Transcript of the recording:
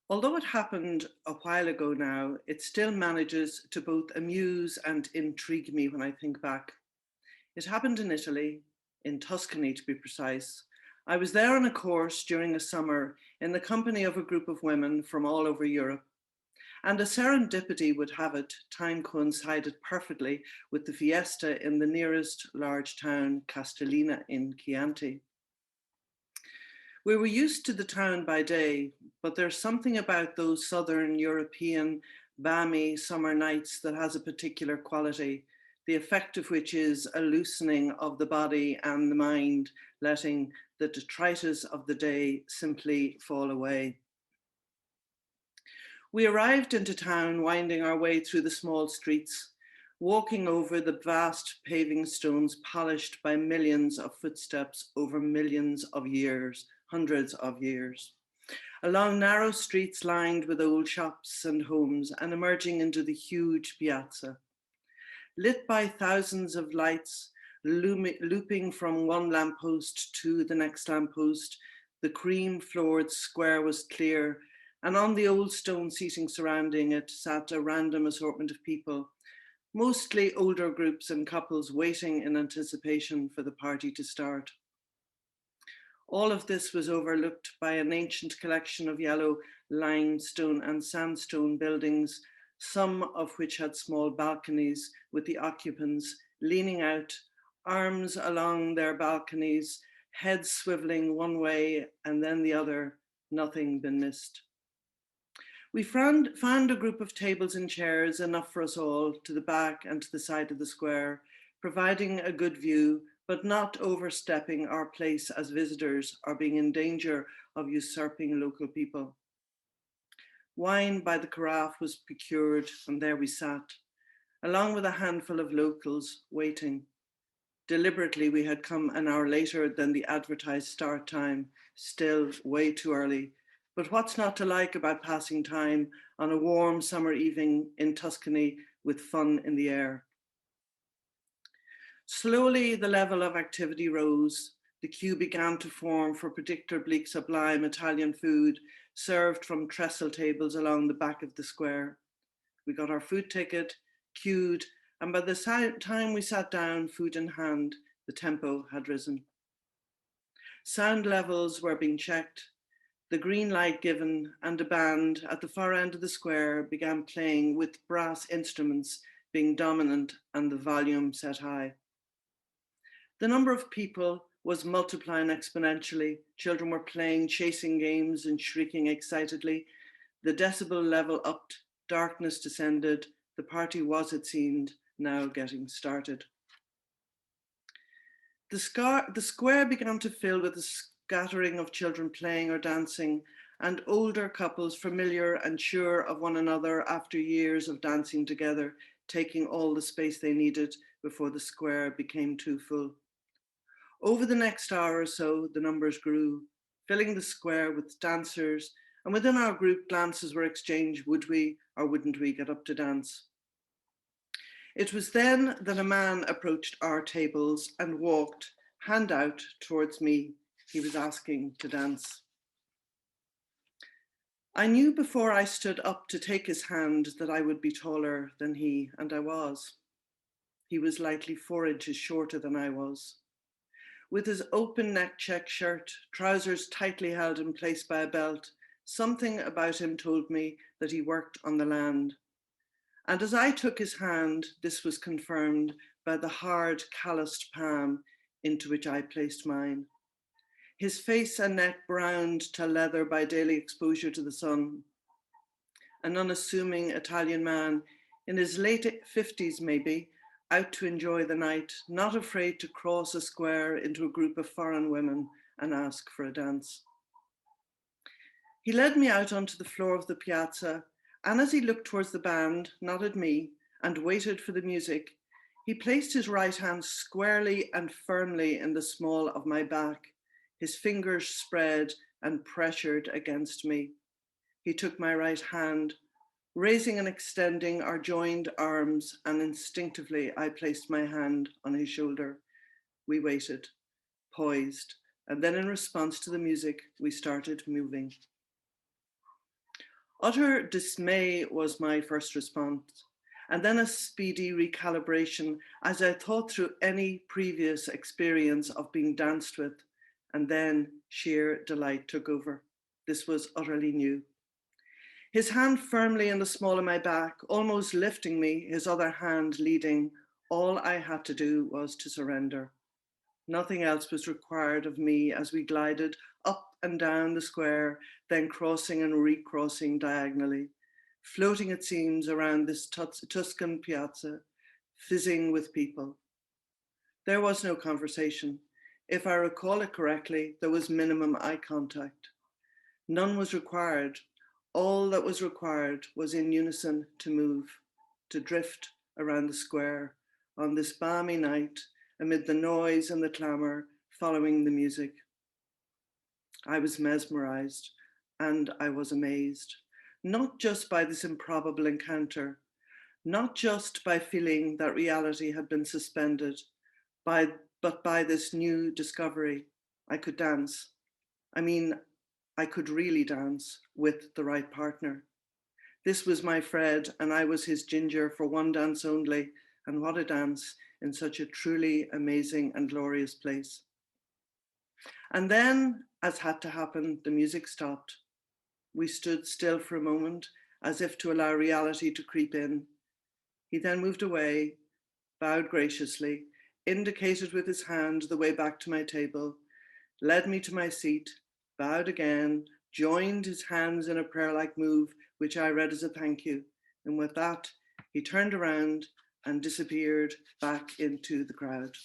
Although it happened a while ago now, it still manages to both amuse and intrigue me when I think back. It happened in Italy, in Tuscany to be precise. I was there on a course during a summer in the company of a group of women from all over Europe. And a serendipity would have it, time coincided perfectly with the fiesta in the nearest large town, Castellina in Chianti. We were used to the town by day, but there's something about those southern European balmy summer nights that has a particular quality, the effect of which is a loosening of the body and the mind, letting the detritus of the day simply fall away. We arrived into town, winding our way through the small streets, walking over the vast paving stones polished by millions of footsteps over millions of years, hundreds of years, along narrow streets lined with old shops and homes, and emerging into the huge piazza, lit by thousands of lights, looping from one lamppost to the next lamppost. The cream floored square was clear, and on the old stone seating surrounding it sat a random assortment of people, mostly older groups and couples waiting in anticipation for the party to start. All of this was overlooked by an ancient collection of yellow limestone and sandstone buildings, some of which had small balconies with the occupants leaning out, arms along their balconies, heads swiveling one way and then the other, nothing been missed. We found a group of tables and chairs, enough for us all, to the back and to the side of the square, providing a good view, but not overstepping our place as visitors or being in danger of usurping local people. Wine by the carafe was procured, and there we sat, along with a handful of locals, waiting. Deliberately, we had come an hour later than the advertised start time, still way too early. But what's not to like about passing time on a warm summer evening in Tuscany with fun in the air? Slowly, the level of activity rose. The queue began to form for predictably sublime Italian food served from trestle tables along the back of the square. We got our food ticket, queued, and by the time we sat down, food in hand, the tempo had risen. Sound levels were being checked, the green light given, and a band at the far end of the square began playing with brass instruments being dominant and the volume set high. The number of people was multiplying exponentially. Children were playing chasing games and shrieking excitedly. The decibel level upped, darkness descended. The party was, it seemed, now getting started. The square began to fill with a scattering of children playing or dancing, and older couples familiar and sure of one another after years of dancing together, taking all the space they needed before the square became too full. Over the next hour or so, the numbers grew, filling the square with dancers, and within our group, glances were exchanged, would we or wouldn't we get up to dance? It was then that a man approached our tables and walked, hand out, towards me. He was asking to dance. I knew before I stood up to take his hand that I would be taller than he, and I was. He was lightly 4 inches shorter than I was. With his open neck check shirt, trousers tightly held in place by a belt, something about him told me that he worked on the land. And as I took his hand, this was confirmed by the hard, calloused palm into which I placed mine. His face and neck browned to leather by daily exposure to the sun. An unassuming Italian man, in his late 50s maybe, out to enjoy the night, not afraid to cross a square into a group of foreign women and ask for a dance. He led me out onto the floor of the piazza, and as he looked towards the band, not at me, and waited for the music, he placed his right hand squarely and firmly in the small of my back, his fingers spread and pressured against me. He took my right hand, raising and extending our joined arms, and instinctively I placed my hand on his shoulder. We waited, poised, and then in response to the music, we started moving. Utter dismay was my first response, and then a speedy recalibration as I thought through any previous experience of being danced with, and then sheer delight took over. This was utterly new. His hand firmly in the small of my back, almost lifting me, his other hand leading. All I had to do was to surrender. Nothing else was required of me as we glided up and down the square, then crossing and recrossing diagonally, floating it seems around this Tuscan piazza, fizzing with people. There was no conversation. If I recall it correctly, there was minimum eye contact. None was required. All that was required was in unison to move, to drift around the square on this balmy night amid the noise and the clamour following the music. I was mesmerized and I was amazed, not just by this improbable encounter, not just by feeling that reality had been suspended, but by this new discovery. I could dance. I mean, I could really dance with the right partner. This was my Fred, and I was his Ginger for one dance only, and what a dance in such a truly amazing and glorious place. And then, as had to happen, the music stopped. We stood still for a moment, as if to allow reality to creep in. He then moved away, bowed graciously, indicated with his hand the way back to my table, led me to my seat, bowed again, joined his hands in a prayer-like move, which I read as a thank you. And with that, he turned around and disappeared back into the crowd.